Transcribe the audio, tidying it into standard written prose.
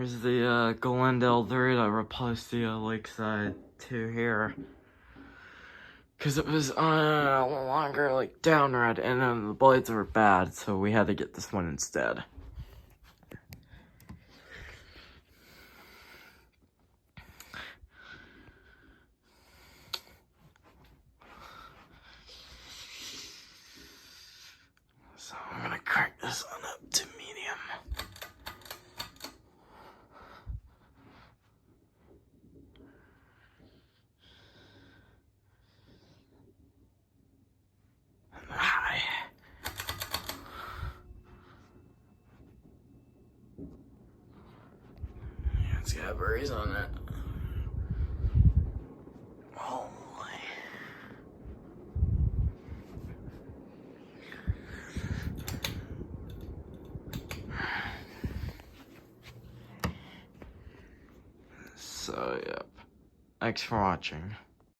Here's the Glendale 3 that replaced the Lakeside II here. Because it was on a longer, like, down ride, and then the blades were bad, so we had to get this one instead. So I'm gonna crank this one up to medium. High. Yeah, it's got a breeze on it. Holy. So, yep. Thanks for watching.